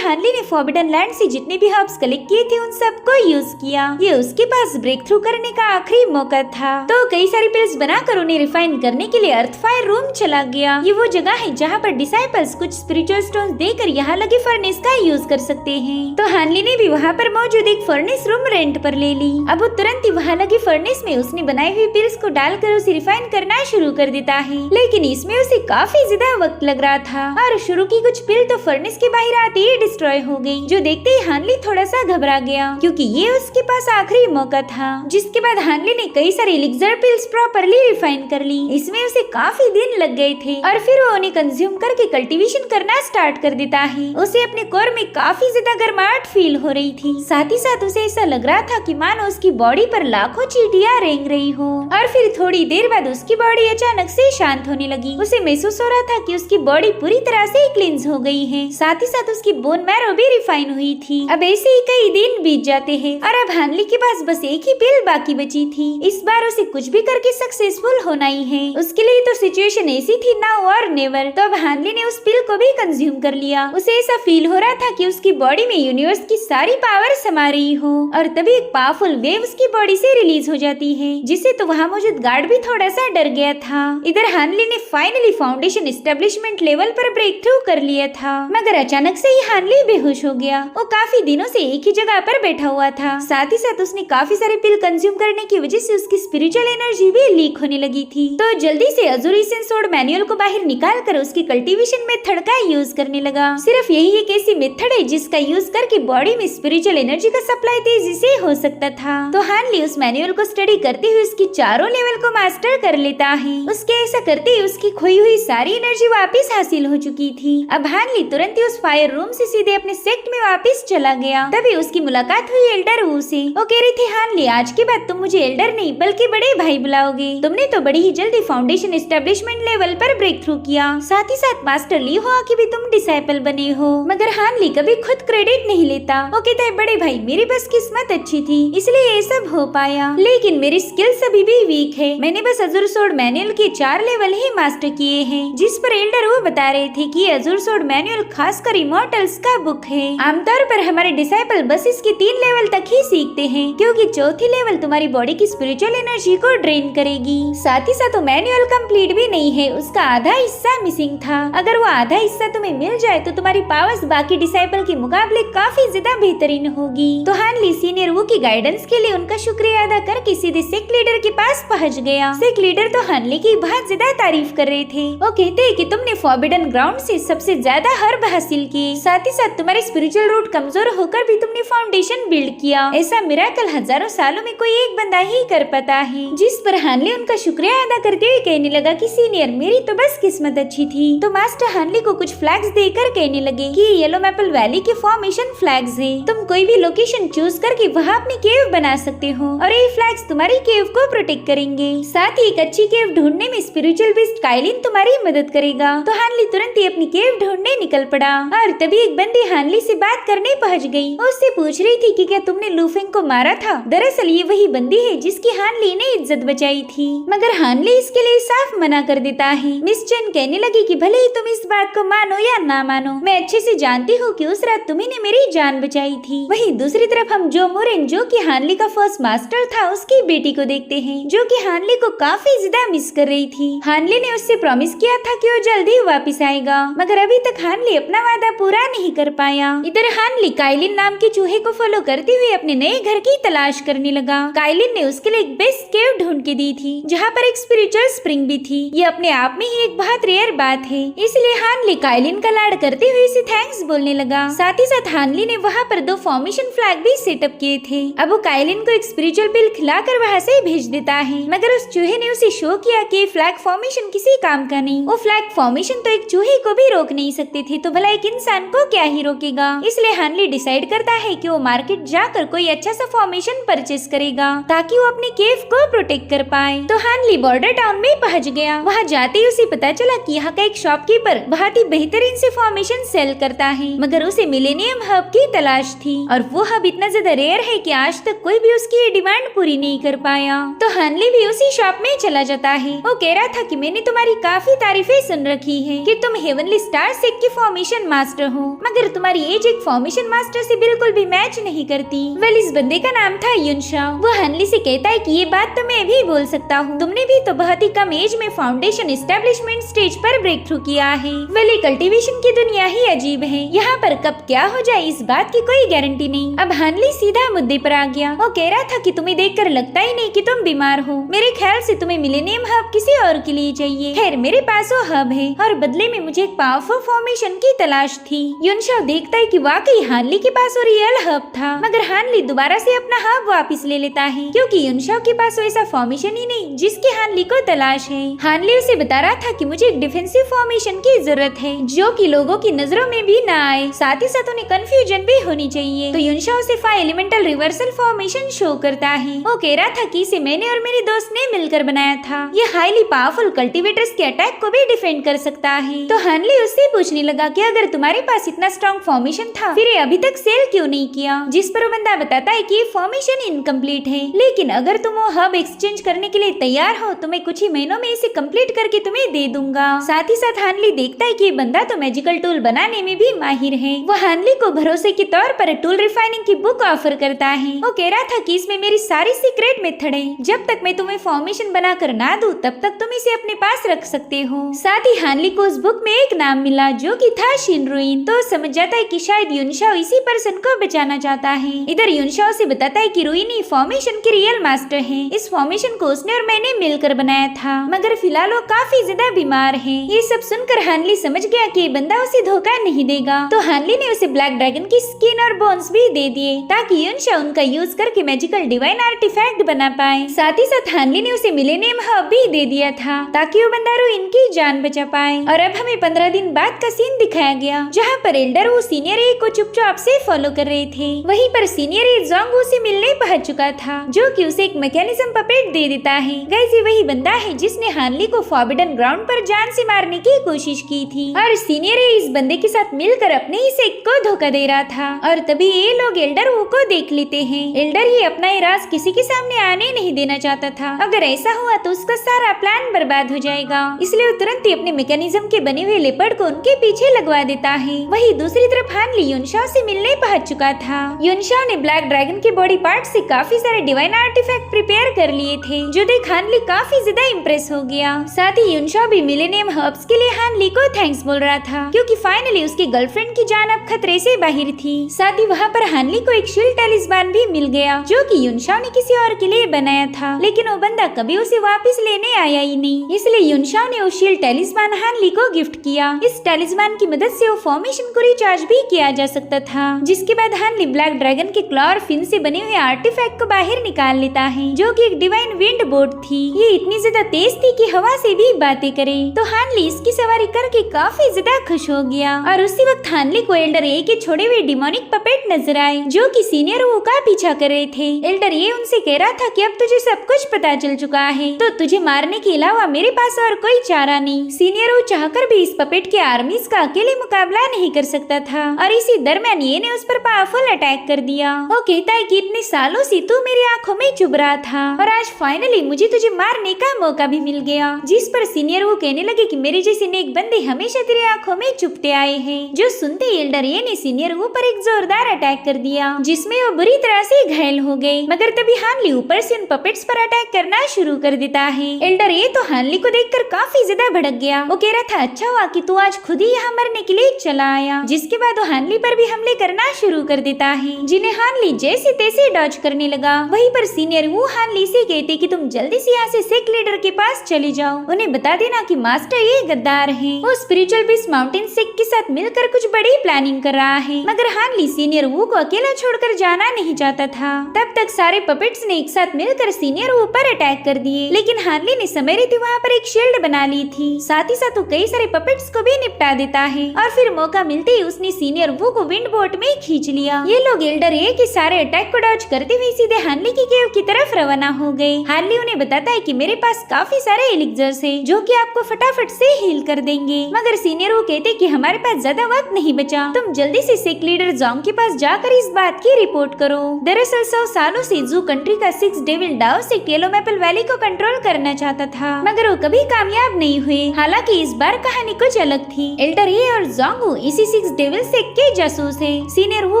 हानली ने फॉरबिडन लैंड से जितने भी हर्ब्स कलेक्ट किए थे उन सबको यूज किया। ये उसके पास ब्रेक थ्रू करने का आखिरी मौका था। तो कई सारी पिल्स बनाकर उन्हें रिफाइन करने के लिए अर्थ फायर रूम चला गया। ये वो जगह है जहाँ पर डिसाइपल्स कुछ स्पिरिचुअल स्टोन्स देकर यहाँ लगे फर्नेस का यूज कर सकते हैं। तो हानली ने भी वहाँ पर मौजूद एक फर्नेस रूम रेंट पर ले ली। अब वो तुरंत ही वहाँ लगी फर्नेस में उसने बनाई हुई पिल्स को डालकर उसे रिफाइन करना शुरू कर देता है, लेकिन इसमें उसे काफी ज्यादा वक्त लग रहा था और शुरू की कुछ पिल तो फर्नेस के बाहर आते ही डिस्ट्रॉय हो गई, जो देखते ही हानली थोड़ा सा घबरा गया क्योंकि ये उसके पास आखिरी मौका था। जिसके बाद हानली ने कई सारी एलिक्सर पिल्स प्रॉपर्ली रिफाइन कर ली। इसमें उसे काफी दिन लग गए थे और फिर वो उन्हें कंज्यूम करके कल्टीवेशन करना स्टार्ट कर देता है। उसे अपने कोर में काफी ज्यादा गर्माहट फील हो रही थी। साथ ही साथ उसे ऐसा लग रहा था कि मानो उसकी बॉडी पर लाखों चींटियां रेंग रही हो। और फिर थोड़ी देर बाद उसकी बॉडी अचानक से शांत होने लगी। उसे महसूस हो रहा था कि उसकी बॉडी पूरी तरह से क्लींस हो गई है। साथ ही साथ उसकी बोन मैरो भी रिफाइन हुई थी। अब ऐसे ही कई दिन बीत जाते हैं और अब हानली के पास बस एक ही पिल बाकी बची थी। इस बार उसे कुछ भी करके सक्सेसफुल होना ही है। उसके लिए तो सिचुएशन ऐसी थी नाउ और नेवर। तो अब हानली ने उस पिल को भी कंज्यूम कर लिया। उसे ऐसा फील हो रहा था कि उसकी बॉडी में यूनिवर्स की सारी पावर समा रही हो और तभी एक पावरफुल वेव उसकी बॉडी से रिलीज हो जाती है, जिससे तो वहाँ मौजूद गार्ड भी थोड़ा सा डर गया था। इधर हानली ने फाइनली फाउंडेशन एस्टेब्लिशमेंट लेवल पर ब्रेक थ्रू कर लिया था, मगर अचानक से ही हानली बेहोश हो गया। वो काफी दिनों से एक ही जगह पर बैठा हुआ था। साथ ही साथ उसने काफी सारे पिल कंज्यूम करने की वजह से उसकी स्पिरिचुअल एनर्जी भी लीक होने लगी थी। तो जल्दी से अजुरिसन सोर्ड मैनुअल को बाहर निकाल कर उसकी कल्टीवेशन मेथड का यूज करने लगा। सिर्फ यही एक ऐसी मेथड है जिसका यूज करके बॉडी में स्पिरिचुअल एनर्जी का सप्लाई तेजी से हो सकता था। तो हानली उस मैनुअल को स्टडी करते हुए उसकी चारों लेवल को मास्टर कर लेता है। उसके ऐसा करते ही उसकी खोई हुई सारी एनर्जी वापस हासिल हो चुकी थी। अब हानली तुरंत ही उस फायर रूम से सीधे अपने सेक्ट में वापस चला गया। तभी उसकी मुलाकात हुई एल्डर वू से। वो कह रही थी, हानली आज के बाद तुम मुझे एल्डर नहीं बल्कि बड़े भाई बुलाओगे। तुमने तो बड़ी ही जल्दी फाउंडेशन एस्टेब्लिशमेंट लेवल पर ब्रेक थ्रू किया। साथ ही साथ मास्टर ली हुआ कि भी तुम डिसाइपल बने हो। मगर हानली कभी खुद क्रेडिट नहीं लेता। वो कहता है, बड़े भाई मेरी बस किस्मत अच्छी थी इसलिए ये सब हो पाया, लेकिन मेरी स्किल्स अभी भी वीक है। मैंने बस अजुर सोर्ड मैनुअल के 4 लेवल ही मास्टर किए हैं। जिस पर एल्डर वो बता रहे थे कि अजुर सोर्ड मैनुअल खासकर इमॉर्टल्स का बुक है। आमतौर पर हमारे डिसाइपल बस इसके 3 लेवल तक ही सीखते हैं, क्योंकि चौथी लेवल तुम्हारी बॉडी की स्पिरिचुअल एनर्जी को ड्रेन करेगी। साथ ही साथ वो मैनुअल कंप्लीट भी नहीं है, उसका आधा हिस्सा मिसिंग था। अगर वो आधा हिस्सा तुम्हें मिल जाए तो तुम्हारी पावर्स बाकी डिसाइपल के मुकाबले काफी ज्यादा बेहतरीन होगी। तो हानली सीनियर वो की गाइडेंस के लिए उनका शुक्रिया अदा करके सीधे सेक्ट लीडर के पास पहुंच गया। सेक्ट लीडर तो हानली की बहुत ज्यादा तारीफ कर रहे थे। वो कहते हैं कि तुमने फॉरबिडन ग्राउंड से सबसे ज्यादा हर्ब हासिल किए। साथ ही साथ तुम्हारी स्पिरिचुअल रूट कमजोर होकर भी तुमने फाउंडेशन बिल्ड किया। ऐसा मिरेकल हजारों सालों में कोई एक बंदा ही कर पाता है। जिस पर हानली उनका शुक्रिया अदा करते हुए कहने लगा कि सीनियर मेरी तो बस किस्मत अच्छी थी। तो मास्टर हानली को कुछ फ्लैग्स देकर कहने लगे कि येलो मैपल वैली के फॉर्मेशन फ्लैग्स है। तुम कोई भी लोकेशन चूज करके वहाँ अपनी केव बना सकते हो और ये फ्लैग्स तुम्हारी केव को प्रोटेक्ट करेंगे। साथ ही एक अच्छी केव ढूंढने में स्पिरिचुअल बीस्ट काइलिन तुम्हारी मदद करेगा। तो हानली तुरंत ही अपनी केव ढूंढने निकल पड़ा और तभी एक बंदी हानली से बात करने पहुंच गई। उससे पूछ रही थी कि क्या तुमने लूफेंग को मारा था। दरअसल ये वही बंदी है जिसकी हानली ने इज्जत बचाई थी, मगर हानली इसके लिए साफ मना कर देता है। मिस चेन कहने लगी कि भले ही तुम इस बात को मानो या ना मानो, मैं अच्छे से जानती हूँ कि उस रात तुम्ही ने मेरी जान बचाई थी। वहीं दूसरी तरफ हम जो मुरेन जो कि हानली का फर्स्ट मास्टर था उसकी बेटी को देखते हैं, जो कि हानली को काफी ज्यादा मिस कर रही थी। हानली ने उससे प्रॉमिस किया था कि वो जल्दी वापस आएगा, मगर अभी तक हानली अपना वादा पूरा नहीं कर पाया। इधर हानली काइलिन नाम के चूहे को फॉलो करते हुए अपने नए घर की तलाश करने लगा। काइलिन ने उसके लिए एक बेस्ट केव ढूंढ के दी थी, जहाँ पर एक स्पिरिचुअल स्प्रिंग भी थी। ये अपने आप में ही एक बहुत रेयर बात है, इसलिए हानली काइलिन का लाड करते हुए इसे थैंक्स बोलने लगा। साथ ही साथ हानली ने वहाँ पर 2 फॉर्मेशन फ्लैग भी सेटअप किए थे। अब वो काइलिन को एक स्पिरिचुअल पिल खिलाकर वहाँ से भेज देता है, मगर उस चूहे ने उसे शो किया कि फ्लैग फॉर्मेशन किसी काम का नहीं। वो फ्लैग फॉर्मेशन तो एक चूहे को भी रोक नहीं सकते थे, तो भला एक इंसान को क्या ही रोकेगा। इसलिए हानली डिसाइड करता है कि वो मार्केट जाकर कोई अच्छा सा फॉर्मेशन परचेस करेगा ताकि वो अपनी केव को प्रोटेक्ट कर पाए। तो हानली बॉर्डर टाउन में पहुंच गया। वहाँ जाते ही उसे पता चला कि यहाँ का एक शॉपकीपर बहुत ही बेहतरीन से फॉर्मेशन सेल करता है, मगर उसे मिलेनियम हब की तलाश थी और वो हब इतना ज्यादा रेयर है कि आज तक कोई भी उसकी डिमांड पूरी नहीं कर पाया। तो हानली भी उसी शॉप में चला जाता है। वो कह रहा था कि मैंने तुम्हारी काफी तारीफें सुन रखी है कि तुम हेवनली स्टार सेट की फॉर्मेशन मास्टर हो, मगर तुम्हारी एज एक फॉर्मेशन मास्टर से बिल्कुल भी मैच नहीं करती। वेल, इस बंदे का नाम था युनशाओ। वो हानली से कहता है कि ये बात तो मैं भी बोल सकता हूँ, तुमने भी तो बहुत ही कम एज में फाउंडेशन एस्टेब्लिशमेंट स्टेज पर ब्रेक थ्रू किया है। वेल, कल्टीवेशन की दुनिया ही अजीब है, यहाँ पर कब क्या हो जाए इस बात की कोई गारंटी नहीं। अब हानली सीधा मुद्दे पर आ गया। वो कह रहा था कि तुम्हें देखकर लगता ही नहीं कि तुम बीमार हो। मेरे ख्याल से तुम्हें मिलेनियम हब किसी और के लिए चाहिए। खैर, मेरे पास वो हब है और बदले में मुझे एक पावरफुल फॉर्मेशन की तलाश थी। युनशाओ देखता है कि वाकई हानली के पास वो रियल हब था, मगर हानली दोबारा से अपना हब वापस ले लेता है क्योंकि युनशाओ के पास वैसा फॉर्मेशन ही नहीं जिसकी हानली को तलाश है। हानली उसे बता रहा था कि मुझे एक डिफेंसिव फॉर्मेशन की जरूरत है जो कि लोगों की नजरों में भी ना आए, साथ ही साथ उन्हें कंफ्यूजन भी होनी चाहिए। तो युनशाओ से 5 एलिमेंटल रिवर्सल फॉर्मेशन शो करता है। वो कह रहा था कि इसे मैंने और मेरी दोस्त ने मिलकर बनाया था। ये हाईली पावरफुल कल्टीवेटर्स के अटैक को भी डिफेंड कर सकता है। तो हानली उससे पूछने लगा कि अगर तुम्हारे पास इतना स्ट्रॉन्ग फॉर्मेशन था फिर अभी तक सेल क्यों नहीं किया, जिस पर वो बंदा बताता है कि ये फॉर्मेशन इनकम्प्लीट है, लेकिन अगर तुम वो हब एक्सचेंज करने के लिए तैयार हो तो मैं कुछ ही महीनों में इसे कंप्लीट करके तुम्हें दे दूंगा। साथ ही साथ हानली देखता है कि ये बंदा तो मैजिकल टूल बनाने में भी माहिर है। वो हानली को भरोसे के तौर पर टूल रिफाइनिंग की बुक ऑफर करता है। वो कह रहा था कि इसमें मेरी सारी सीक्रेट मेथड है, जब तक मैं तुम्हें फॉर्मेशन बनाकर ना दूं तब तक तुम इसे अपने पास रख सकते हो। साथ ही हानली को उस बुक में एक नाम मिला जो कि था शिनरुइन। तो समझ जाता है कि शायद युनशाओ इसी पर्सन को बचाना चाहता है। इधर युनशाओ से बताता है कि रुइन फॉर्मेशन की रियल मास्टर है। इस फॉर्मेशन को उसने और मैंने मिलकर बनाया था, मगर फिलहाल वो काफी ज्यादा बीमार है। ये सब सुनकर हानली समझ गया कि बंदा उसे धोखा नहीं देगा। तो हानली ने उसे ब्लैक ड्रैगन की स्किन और बोन्स भी दे दिए ताकि युनशाओ उनका यूज करके मैजिकल डिवाइन आर्टिफैक्ट बना पाए। साथ ही साथ हानली ने उसे मिलेनियम हब भी दे दिया था ताकि वो बंदा रुइन की जान बचा पाए। और अब हमें 15 दिन बाद का सीन दिखाया गया जहाँ पर एल्डर वो सीनियर ए को चुपचाप से फॉलो कर रहे थे। वहीं पर सीनियर ए जोंगवू से मिलने पहुंच चुका था जो कि उसे एक मैकेनिज्म पपेट दे देता है। गाइस, ये वही बंदा है जिसने हानली को फॉरबिडन ग्राउंड पर जान से मारने की कोशिश की थी और सीनियर ए इस बंदे के साथ मिलकर अपने ही सेक को धोखा दे रहा था। और तभी ये लोग एल्डर वो को देख लेते हैं। एल्डर ये अपना ये राज किसी के सामने आने नहीं देना चाहता था, अगर ऐसा हुआ तो उसका सारा प्लान बर्बाद हो जाएगा, इसलिए वो तुरंत ही अपने मैकेनिज्म के बने हुए लेपर्ड को उनके पीछे लगवा देता है। वही दूसरी तरफ हानली युनशाओ से मिलने पहुंच चुका था। युनशाओ ने ब्लैक ड्रैगन के बॉडी पार्ट से काफी सारे डिवाइन आर्टिफैक्ट प्रिपेयर कर लिए थे जो देख हानली काफी ज्यादा इम्प्रेस हो गया। साथ ही युनशाओ भी मिलेनियम हर्ब्स के लिए हानली को थैंक्स बोल रहा था क्योंकि फाइनली उसकी गर्लफ्रेंड की जान अब खतरे से बाहर थी। साथ ही वहाँ पर हानली को एक शील्ड टैलिस्मान भी मिल गया जो कि युनशाओ ने किसी और के लिए बनाया था, लेकिन वो बंदा कभी उसे वापस लेने आया ही नहीं, इसलिए युनशाओ ने वो शील्ड टैलिस्मान हानली को गिफ्ट किया। इस टैलिस्मान की मदद से वो फॉर्मेशन को रिचार्ज भी किया जा सकता था, जिसके बाद हानली ब्लैक ड्रैगन के क्लॉ और फिन से बने हुए आर्टिफैक्ट को बाहर निकाल लेता है जो कि एक डिवाइन विंड बोट थी। ये इतनी ज्यादा तेज थी कि हवा से भी बातें करे। तो हानली इसकी सवारी करके काफी ज्यादा खुश हो गया और उसी वक्त हानली को एल्डर ए के छोड़े हुए डिमोनिक पपेट नजर आए जो कि सीनियर वो का पीछा कर रहे थे। एल्डर ए उनसे कह रहा था कि अब तुझे सब कुछ पता चल चुका है तो तुझे मारने के अलावा मेरे पास और कोई चारा नहीं। सीनियर वो चाहकर भी इस पपेट के आर्मीज का अकेले मुकाबला नहीं कर सकता था और इसी दरमियान ये ने उस पर पावरफुल अटैक कर दिया। वो कहता है कि इतने सालों से तू मेरी आंखों में चुभ रहा था और आज फाइनली मुझे तुझे मारने का मौका भी मिल गया। जिस पर सीनियर वो कहने लगे कि मेरे जैसे नेक बंदे हमेशा तेरी आंखों में चुभते आए हैं। जो सुनते ही एल्डर ये ने सीनियर वो पर एक जोरदार अटैक कर दिया जिसमें वो बुरी तरह से घायल हो गए, मगर तभी हानली ऊपर से उन पपेट्स पर अटैक करना शुरू कर देता है। एल्डर ये तो हानली को देखकर काफी ज्यादा भड़क गया। वो कह रहा था अच्छा हुआ कि तू आज खुद ही यहाँ मरने के लिए चला आया, जिसके बाद वो हानली पर भी हमले करना शुरू कर देता है जिन्हें हानली जैसे तैसे डॉज करने लगा। वहीं पर सीनियर वो हानली से कहते कि तुम जल्दी से यहाँ से सेक लीडर के पास चले जाओ, उन्हें बता देना कि मास्टर ये गद्दार है, वो स्पिरिचुअल बीस्ट माउंटेन सेक के साथ मिलकर कुछ बड़ी प्लानिंग कर रहा है। मगर हानली सीनियर वो को अकेला छोड़कर जाना नहीं चाहता था। तब तक सारे पपेट्स ने एक साथ मिलकर सीनियर वो पर अटैक कर दिए, लेकिन हानली ने समय रहते वहाँ पर एक शील्ड बना ली थी। साथ ही साथ वो कई सारे पपेट्स को भी निपटा देता है और फिर मौका मिलते ही उसने सीनियर वो को विंड बोट में खींच लिया। ये लोग एल्डर ए के सारे अटैक को डॉज करते हुए सीधे हानली की केव की तरफ रवाना हो गए। हानली उन्हें बताता है कि मेरे पास काफी सारे एलिक्सर्स है जो जो कि आपको फटाफट से हील कर देंगे। मगर सीनियर वो कहते कि हमारे पास ज्यादा वक्त नहीं बचा, तुम जल्दी से सेक्ट लीडर जोंग के पास जाकर इस बात की रिपोर्ट करो। दरअसल 100 सालों से जू कंट्री का 6 devil dao sect yellow maple valley को कंट्रोल करना चाहता था, मगर वो कभी कामयाब नहीं हुए। हालांकि इस बार कहानी कुछ अलग थी। एल्डर ये और जोंग इसी 6 डेविल सेक्ट के जासूस है। सीनियर वू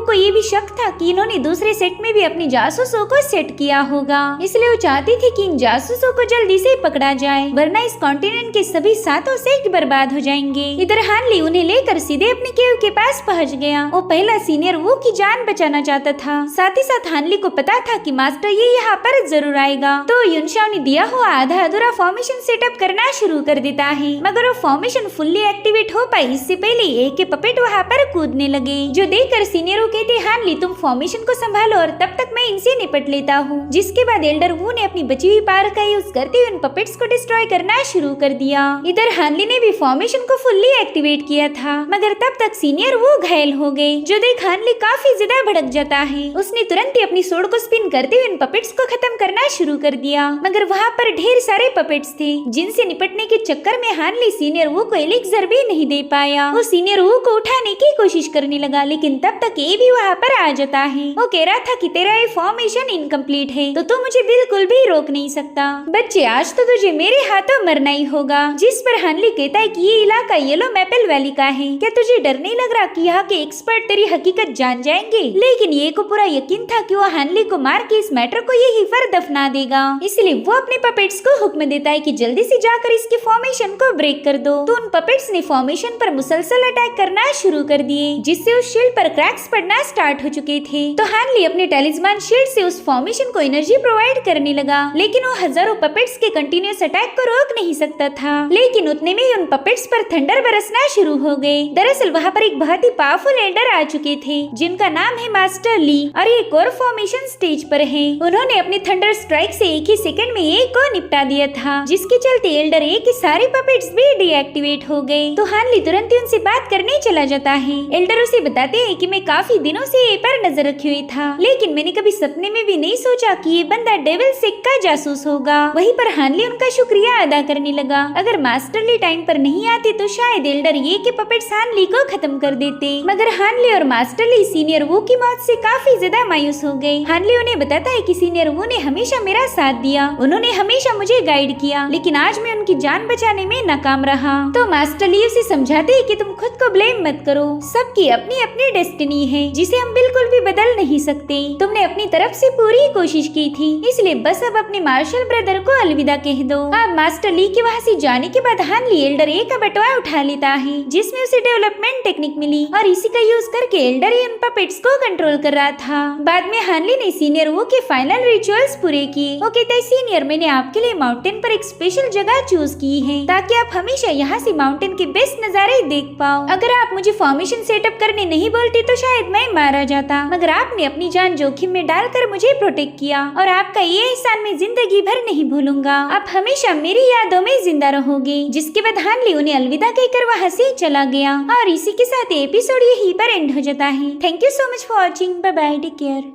को ये भी शक था कि इन्होंने दूसरे सेक्ट में भी अपनी जासूसों को सेट किया होगा, इसलिए वो चाहती थी कि इन जासूसों को जल्दी से पकड़ा जाए, वरना इस कॉन्टिनेंट के सभी 7 सेक्ट बर्बाद हो जाएंगे। इधर हानली उन्हें लेकर सीधे अपने केव के पास पहुंच गया। वो पहला सीनियर वू की जान बचाना चाहता था। साथ ही साथ हानली को पता था कि मास्टर ये यहाँ पर जरूर आएगा, तो युनशाओ ने दिया हुआ आधा अधूरा फॉर्मेशन सेटअप करना शुरू कर देता है। मगर वो फॉर्मेशन फुल्ली एक्टिवेट हो पाई इससे पहले एक के पपेट वहाँ पर कूदने लगे, जो देखकर सीनियर वू कहते हानली तुम फॉर्मेशन को संभालो और तब तक मैं इनसे निपट लेता हूँ। जिसके बाद एल्डर वू ने अपनी बची हुई पावर का यूज करते हुए उन पपेट्स को डिस्ट्रॉय करना शुरू कर दिया। इधर हानली ने भी फॉर्मेशन को फुल्ली एक्टिवेट किया था, मगर तब तक सीनियर वो घायल हो गए, जो देख हानली काफी ज्यादा भड़क जाता है। उसने तुरंत ही अपनी सोड को स्पिन करते हुए उन पपेट्स को खत्म करना शुरू कर दिया, मगर वहाँ पर ढेर सारे पपेट्स थे, जिनसे निपटने के चक्कर में हानली सीनियर वू को एलिक्सर भी नहीं दे पाया। वो सीनियर वू को उठाने की कोशिश करने लगा, लेकिन तब तक ये भी वहाँ पर आ जाता है। वो कह रहा था कि तेरा ये फॉर्मेशन इनकम्प्लीट है, तो तू मुझे बिल्कुल भी रोक नहीं सकता। बच्चे आज तो तुझे मेरे हाथों मरना ही होगा। जिस पर हानली कहता है कि ये इलाका येलो मैपल वैली का है, क्या तुझे डर नहीं लग रहा कि यहाँ के एक्सपर्ट तेरी हकीकत जान जाएंगे? लेकिन ये को पूरा यकीन था कि वो हानली को मार के इस मैटर को यहीं पर दफना देगा, इसलिए वो अपने पपेट्स को हुक्म देता है कि जल्दी से जाकर इसके फॉर्मेशन को ब्रेक कर दो। तो उन पपेट्स ने फॉर्मेशन पर मुसलसल अटैक करना शुरू कर दिए, जिससे उस शील्ड पर क्रैक्स पड़ना स्टार्ट हो चुके थे। तो हानली अपने टैलिस्मान शील्ड से उस फॉर्मेशन को एनर्जी प्रोवाइड करने लगा, लेकिन वो हजारों पपेट्स के कंटिन्यूअस अटैक को रोक नहीं सकता था। लेकिन उतने में ही उन पपेट्स पर थंडर बरसना शुरू हो गए। दरअसल वहाँ पर एक बहुत ही पावरफुल एल्डर आ चुके थे, जिनका नाम है मास्टर ली, और ये कोर फॉर्मेशन स्टेज पर है। उन्होंने अपने थंडर स्ट्राइक से एक ही सेकंड में एक को निपटा दिया था, जिसके चलते एल्डर ए के सारे पपेट्स भी डीएक्टिवेट हो गए। तो हानली तुरंत ही उनसे बात करने चला जाता है। एल्डर उसे बताते हैं कि मैं काफी दिनों से ये पर नजर रखी हुई था, लेकिन मैंने कभी सपने में भी नहीं सोचा कि ये बंदा डेविल सेक्ट का जासूस होगा। वहीं पर हानली उनका शुक्रिया अदा करने लगा। अगर मास्टर ली टाइम पर नहीं आते तो शायद एल्डर ये के पपेट्स हानली को खत्म कर देते, मगर हानली और मास्टर ली सीनियर वू की मौत से काफी ज्यादा मायूस हो गए। हानली उन्हें बताता है कि सीनियर वू ने हमेशा मेरा साथ दिया, उन्होंने हमेशा मुझे गाइड किया, लेकिन आज मैं उनकी जान बचाने में नाकाम रहा। तो मास्टर ली उसे समझाते हैं कि तुम खुद को ब्लेम मत करो, सबकी अपनी अपनी डेस्टिनी है, जिसे हम बिल्कुल भी बदल नहीं सकते। तुमने अपनी तरफ से पूरी कोशिश की थी, इसलिए बस अब अपने मार्शल ब्रदर को अलविदा कह दो। अब मास्टर ली के वहाँ से जाने के बाद हानली एल्डर ए का बटवा उठा लेता है, जिसमें उसे डेवलपमेंट टेक्निक मिली, और इसी का यूज करके एल्डर ए उन पपेट्स को कंट्रोल कर रहा था। बाद में हानली ने सीनियर वो के फाइनल रिचुअल्स पूरे किए। वो कहता है सीनियर मैंने आपके लिए माउंटेन पर एक स्पेशल जगह चूज की है, ताकि आप हमेशा यहाँ से माउंटेन के बेस्ट नजारे देख पाओ। अगर आप मुझे फॉर्मेशन सेटअप करने नहीं बोलते तो शायद मैं मारा जाता, मगर आपने अपनी जान जोखिम में डालकर मुझे प्रोटेक्ट किया, और आपका ये एहसान मैं जिंदगी भर नहीं भूलूंगा। आप हमेशा मेरी यादों में जिंदा रहोगे। जिसके बाद हानली उन्हें अलविदा कहकर वहाँ से चला गया, और इसी के साथ एपिसोड यहीं पर एंड हो जाता है। Thank you so much for watching. Bye bye, take care.